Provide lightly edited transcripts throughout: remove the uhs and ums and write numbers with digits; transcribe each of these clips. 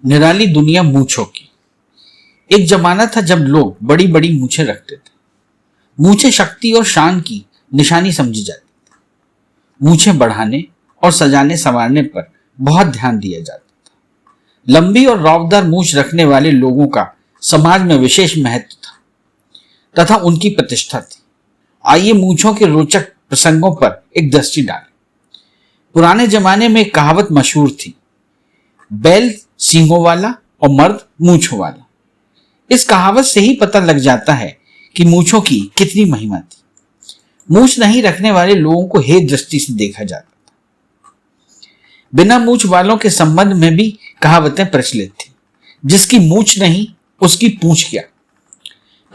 निराली दुनिया मूंछों की। एक जमाना था जब लोग बड़ी बड़ी मूंछें रखते थे। मूंछें शक्ति और शान की निशानी समझी जाती थी। मूंछें बढ़ाने और सजाने संवारने पर बहुत ध्यान दिया जाता था। लंबी और रौबदार मूंछ रखने वाले लोगों का समाज में विशेष महत्व था तथा उनकी प्रतिष्ठा थी। आइए मूंछों के रोचक प्रसंगों पर एक दृष्टि डालें। पुराने जमाने में एक कहावत मशहूर थी, बैल सींगों वाला और मर्द मूंछों वाला। इस कहावत से ही पता लग जाता है कि मूंछों की कितनी महिमा थी। मूंछ नहीं रखने वाले लोगों को हे दृष्टि से देखा जाता था। बिना मूंछ वालों के संबंध में भी कहावतें प्रचलित थी, जिसकी मूंछ नहीं उसकी पूंछ क्या।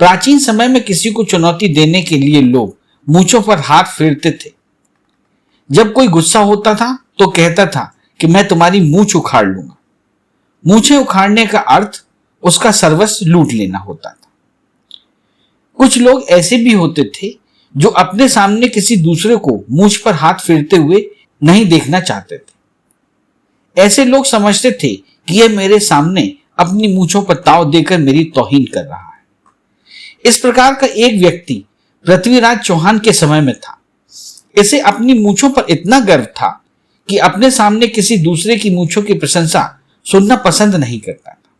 प्राचीन समय में किसी को चुनौती देने के लिए लोग मूंछों पर हाथ फेरते थे। जब कोई गुस्सा होता था तो कहता था कि मैं तुम्हारी मूंछ उखाड़ लूंगा। मूंछें उखाड़ने का अर्थ उसका सर्वस्व लूट लेना होता था। कुछ लोग ऐसे भी होते थे जो अपने सामने किसी दूसरे को मूंछ पर हाथ फेरते हुए नहीं देखना चाहते थे। ऐसे लोग समझते थे कि यह मेरे सामने अपनी मूंछों पर ताव देकर मेरी तौहीन कर रहा है। इस प्रकार का एक व्यक्ति पृथ्वीराज चौहान के समय में था। इसे अपनी मूंछों पर इतना गर्व था कि अपने सामने किसी दूसरे की मूंछों की प्रशंसा सुनना पसंद नहीं करता था।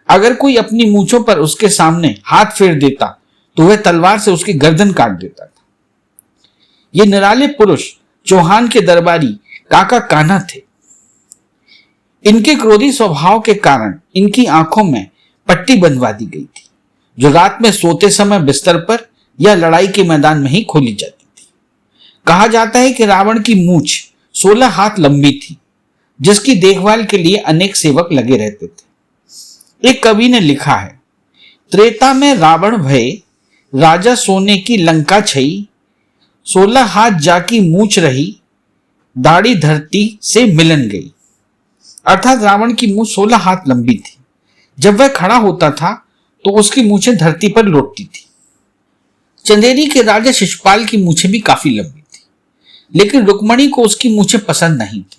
अगर कोई अपनी मूंछों पर उसके सामने हाथ फेर देता तो वह तलवार से उसकी गर्दन काट देता था। ये निराले पुरुष चौहान के दरबारी काका कान्हा थे। इनके क्रोधी स्वभाव के कारण इनकी आंखों में पट्टी बंधवा दी गई थी, जो रात में सोते समय बिस्तर पर या लड़ाई के मैदान में ही खोली जाती थी। कहा जाता है कि रावण की मूंछ 16 हाथ लंबी थी, जिसकी देखभाल के लिए अनेक सेवक लगे रहते थे। एक कवि ने लिखा है, त्रेता में रावण भय, राजा सोने की लंका छई, 16 हाथ जाकी मूंछ रही, दाढ़ी धरती से मिलन गई। अर्थात रावण की मूंछ 16 हाथ लंबी थी। जब वह खड़ा होता था तो उसकी मूंछें धरती पर लौटती थी। चंदेरी के राजा शिशुपाल की मूंछें भी काफी लंबी थी, लेकिन रुक्मणी को उसकी मूंछें पसंद नहीं थी,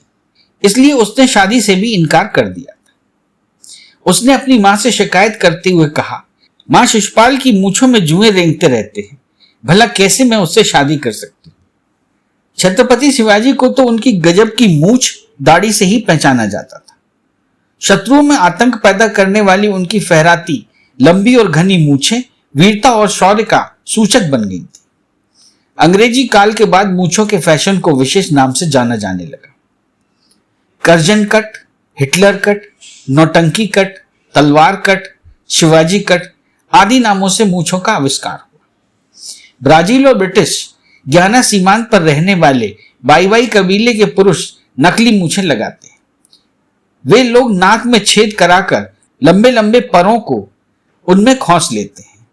इसलिए उसने शादी से भी इनकार कर दिया था। उसने अपनी मां से शिकायत करते हुए कहा, मां, शिशुपाल की मूंछों में जुएं रेंगते रहते हैं, भला कैसे मैं उससे शादी कर सकती हूं। छत्रपति शिवाजी को तो उनकी गजब की मूंछ दाढ़ी से ही पहचाना जाता था। शत्रुओं में आतंक पैदा करने वाली उनकी फहराती लंबी और घनी मूंछें वीरता और शौर्य का सूचक बन गई थी। अंग्रेजी काल के बाद मूंछों के फैशन को विशेष नाम से जाना जाने लगा। कर्जन कट, हिटलर कट, नौटंकी कट, तलवार कट, शिवाजी कट आदि नामों से मूंछों का आविष्कार हुआ। ब्राजील और ब्रिटिश ग्याना सीमांत पर रहने वाले बाई कबीले के पुरुष नकली मूंछें लगाते हैं। वे लोग नाक में छेद कराकर लंबे लंबे परों को उनमें खोस लेते हैं।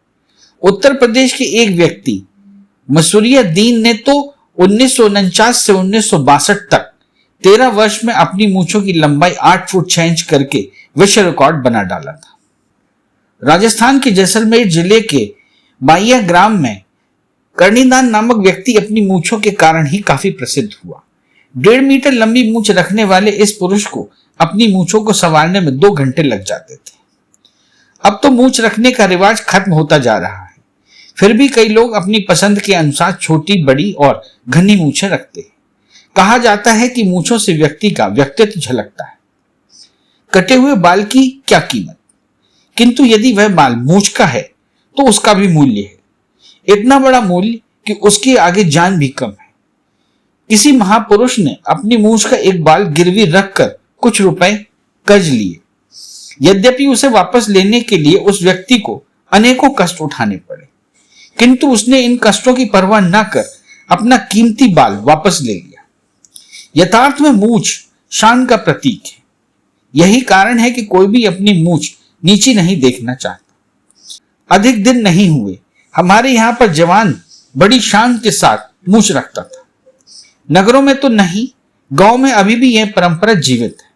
उत्तर प्रदेश के एक व्यक्ति मसूरिया दीन ने तो 1949 से 1962 तक 13 वर्ष में अपनी मूंछों की लंबाई 8 फुट 6 इंच करके विश्व रिकॉर्ड बना डाला था। राजस्थान के जैसलमेर जिले के बाइया ग्राम में कर्णीदान नामक व्यक्ति अपनी मूंछों के कारण ही काफी प्रसिद्ध हुआ। 1.5 मीटर लंबी मूंछ रखने वाले इस पुरुष को अपनी मूंछों को संवारने में 2 घंटे लग जाते थे। अब तो मूंछ रखने का रिवाज खत्म होता जा रहा है, फिर भी कई लोग अपनी पसंद के अनुसार छोटी, बड़ी और घनी मूंछें रखते हैं। कहा जाता है कि मूंछों से व्यक्ति का व्यक्तित्व झलकता है। कटे हुए बाल की क्या कीमत, किंतु यदि वह बाल मूंछ का है तो उसका भी मूल्य है। इतना बड़ा मूल्य कि उसके आगे जान भी कम है। किसी महापुरुष ने अपनी मूंछ का एक बाल गिरवी रखकर कुछ रुपए कर्ज लिए। यद्यपि उसे वापस लेने के लिए उस व्यक्ति को अनेकों कष्ट उठाने पड़े, किंतु उसने इन कष्टों की परवाह न कर अपना कीमती बाल वापस ले लिया। यथार्थ में मूंछ शान का प्रतीक है। यही कारण है कि कोई भी अपनी मूंछ नीची नहीं देखना चाहता। अधिक दिन नहीं हुए हमारे यहाँ पर जवान बड़ी शान के साथ मूंछ रखता था। नगरों में तो नहीं, गांव में अभी भी यह परंपरा जीवित है।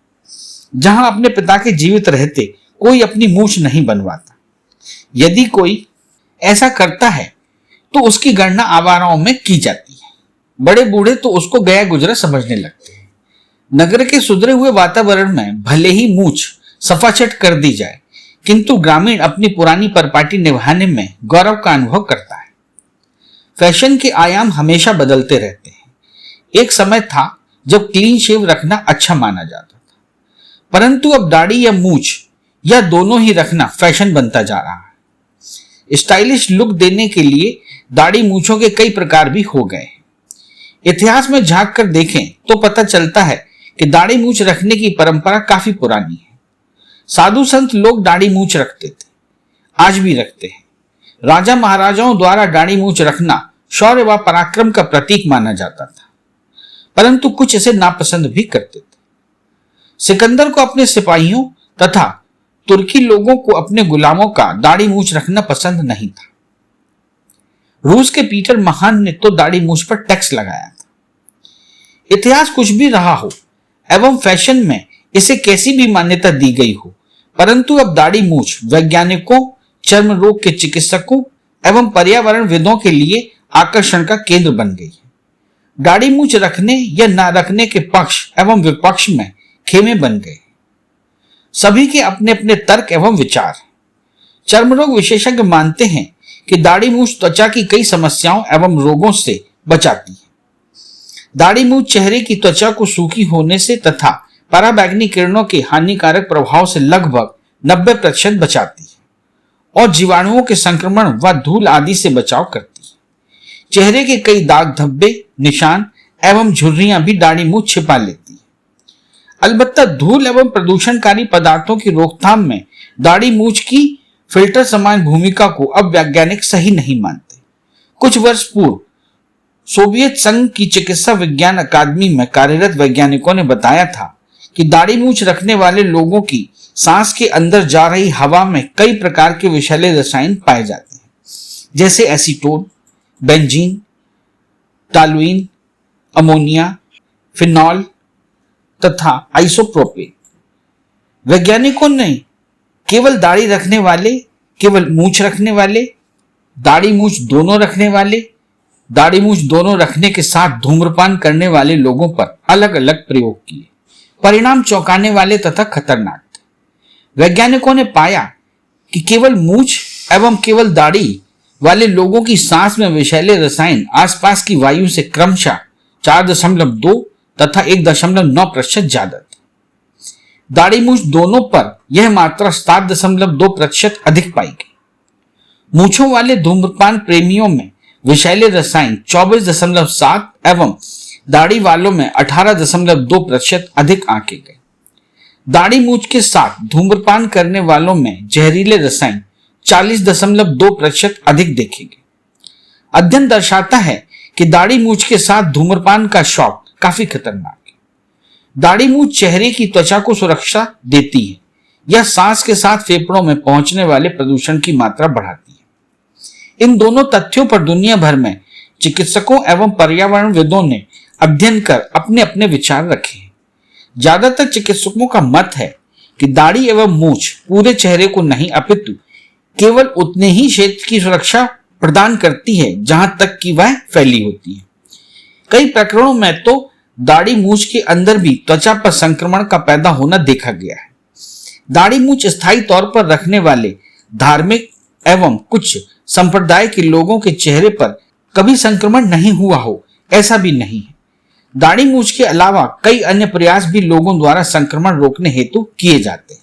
जहां अपने पिता के जीवित रहते कोई अपनी मूंछ नहीं बनवाता। यदि कोई ऐसा करता है तो उसकी गणना आवाराओं में की जाती है। बड़े बूढ़े तो उसको गया गुजरा समझने लगते हैं। नगर के सुधरे हुए वातावरण में भले ही मूंछ सफाचट कर दी जाए, किंतु ग्रामीण अपनी पुरानी परिपाटी निभाने में गौरव का अनुभव करता है। फैशन के आयाम हमेशा बदलते रहते हैं। एक समय था जब क्लीन शेव रखना अच्छा माना जाता था, परंतु अब दाढ़ी या मूछ या दोनों ही रखना फैशन बनता जा रहा है। स्टाइलिश लुक देने के लिए दाढ़ी मूछों के कई प्रकार भी हो गए हैं। इतिहास में झांक कर देखें तो पता चलता है कि दाढ़ी मूछ रखने की परंपरा काफी पुरानी है। साधु संत लोग दाढ़ी मूछ रखते थे, आज भी रखते हैं। राजा महाराजाओं द्वारा दाढ़ी मूछ रखना शौर्य व पराक्रम का प्रतीक माना जाता था, परंतु कुछ इसे नापसंद भी करते थे। सिकंदर को अपने सिपाहियों तथा तुर्की लोगों को अपने गुलामों का दाढ़ी मूछ रखना पसंद नहीं था। रूस के पीटर महान ने तो दाढ़ी मूछ पर टैक्स लगाया था। इतिहास कुछ भी रहा हो एवं फैशन में इसे कैसी भी मान्यता दी गई हो, परंतु अब दाढ़ी मूछ वैज्ञानिकों, चर्म रोग के चिकित्सकों एवं पर्यावरणविदों के लिए आकर्षण का केंद्र बन गई है। दाढ़ी मूछ रखने या न रखने के पक्ष एवं विपक्ष में खेमे बन गए। सभी के अपने अपने तर्क एवं विचार। चर्म रोग विशेषज्ञ मानते हैं कि दाढ़ी मूछ त्वचा की कई समस्याओं एवं रोगों से बचाती है। दाढ़ी मूछ चेहरे की त्वचा को सूखी होने से तथा पराबैंगनी किरणों के हानिकारक प्रभाव से लगभग 90% बचाती है और जीवाणुओं के संक्रमण व धूल आदि से बचाव करती है। चेहरे के कई दाग धब्बे, निशान एवं झुर्रियां भी दाढ़ी मूछ छिपा लेती है। अलबत्ता धूल एवं प्रदूषणकारी पदार्थों की रोकथाम में दाढ़ी मूछ की फिल्टर समान भूमिका को अब वैज्ञानिक सही नहीं मानते। कुछ वर्ष पूर्व सोवियत संघ की चिकित्सा विज्ञान अकादमी में कार्यरत वैज्ञानिकों ने बताया था कि दाढ़ी मूछ रखने वाले लोगों की सांस के अंदर जा रही हवा में कई प्रकार के विषैले रसायन पाए जाते हैं, जैसे acetone, benzene, toluene, ammonia, phenol तथा आइसोप्रोपेन। वैज्ञानिकों ने केवल दाढ़ी रखने वाले, केवल मूछ रखने वाले, दाढ़ी मूछ दोनों रखने वाले, दाढ़ी मूछ दोनों रखने के साथ धूम्रपान करने वाले लोगों पर अलग अलग प्रयोग किए। परिणाम चौंकाने वाले तथा खतरनाक थे। वैज्ञानिकों ने पाया कि केवल मूछ एवं केवल दाढ़ी वाले लोगों की सांस में विषैले रसायन आसपास की वायु से क्रमशः 4.2 तथा 1.9% ज्यादा थे। दाढ़ी मूछ दोनों पर यह मात्रा 7.2% अधिक पाई गई। मूछों वाले धूम्रपान प्रेमियों में विषैले रसायन 24.7 एवं दाढ़ी वालों में 18.2% अधिक आंके गए। दाढ़ी मूछ के साथ धूम्रपान करने वालों में जहरीले रसायन 40.2% अधिक देखे गए। अध्ययन दर्शाता है कि दाढ़ी मूछ के साथ धूम्रपान का शौक काफी खतरनाक है। दाढ़ी मूछ चेहरे की त्वचा को सुरक्षा देती है। यह सांस के साथ फेफड़ों में पहुंचने वाले प्रदूषण की मात्रा बढ़ाती है। इन दोनों तथ्यों पर दुनिया भर में चिकित्सकों एवं पर्यावरणविदों ने अध्ययन कर अपने अपने विचार रखे हैं। ज्यादातर चिकित्सकों का मत है कि दाढ़ी एवं मूछ पूरे चेहरे को नहीं अपितु केवल उतने ही क्षेत्र की सुरक्षा प्रदान करती है जहां तक कि वह फैली होती है। कई प्रकरणों में तो दाढ़ी मूछ के अंदर भी त्वचा पर संक्रमण का पैदा होना देखा गया है। दाढ़ी मूछ स्थायी तौर पर रखने वाले धार्मिक एवं कुछ संप्रदाय के लोगों के चेहरे पर कभी संक्रमण नहीं हुआ हो, ऐसा भी नहीं है। दाढ़ी मूछ के अलावा कई अन्य प्रयास भी लोगों द्वारा संक्रमण रोकने हेतु किए जाते हैं।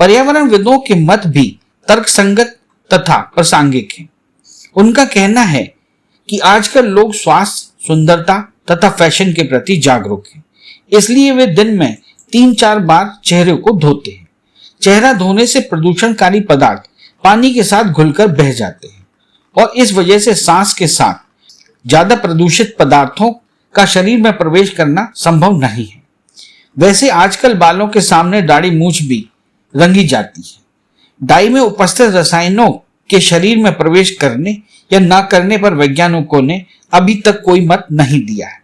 पर्यावरणविदों के मत भी तर्कसंगत तथा प्रासंगिक हैं। उनका कहना है कि आजकल लोग स्वास्थ्य, सुंदरता तथा फैशन के प्रति जागरूक हैं, इसलिए वे दिन में 3-4 बार चेहरे को धोते हैं। चेहरा धोने से प्रदूषणकारी पदार्थ पानी के साथ घुलकर बह जाते हैं और इस वजह से सांस के साथ ज्यादा प्रदूषित पदार्थों का शरीर में प्रवेश करना संभव नहीं है। वैसे आजकल बालों के सामने दाढ़ी मूछ भी रंगी जाती है। डाई में उपस्थित रसायनों के शरीर में प्रवेश करने या न करने पर वैज्ञानिकों ने अभी तक कोई मत नहीं दिया है।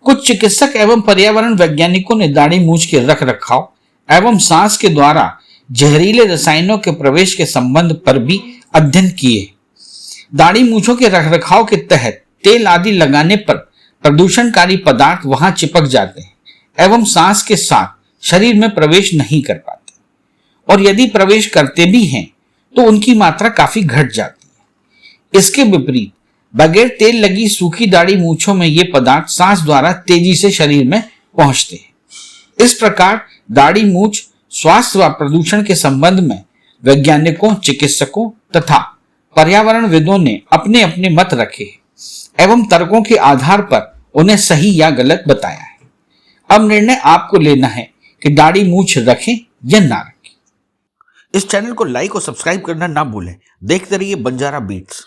कुछ चिकित्सक एवं पर्यावरण वैज्ञानिकों ने दाढ़ी मूछ के रख रखाव एवं सांस के द्वारा जहरीले रसायनों के प्रवेश के संबंध पर भी अध्ययन किए। दाढ़ी मूछों के रखरखाव के तहत तेल आदि लगाने पर प्रदूषणकारी पदार्थ वहां चिपक जाते हैं एवं सांस के साथ शरीर में प्रवेश नहीं कर पाते। और यदि प्रवेश करते भी हैं तो उनकी मात्रा काफी घट जाती है। इसके विपरीत बगैर तेल लगी सूखी दाढ़ी मूछों में ये पदार्थ सांस द्वारा तेजी से शरीर में पहुंचते हैं। इस प्रकार दाढ़ी मूछ स्वास्थ्य व प्रदूषण के संबंध में वैज्ञानिकों, चिकित्सकों तथा पर्यावरणविदों ने अपने अपने मत रखे एवं तर्कों के आधार पर उन्हें सही या गलत बताया है। अब निर्णय आपको लेना है कि दाढ़ी मूछ रखें या ना रखें। इस चैनल को लाइक और सब्सक्राइब करना ना भूलें। देखते रहिए बंजारा बीट्स।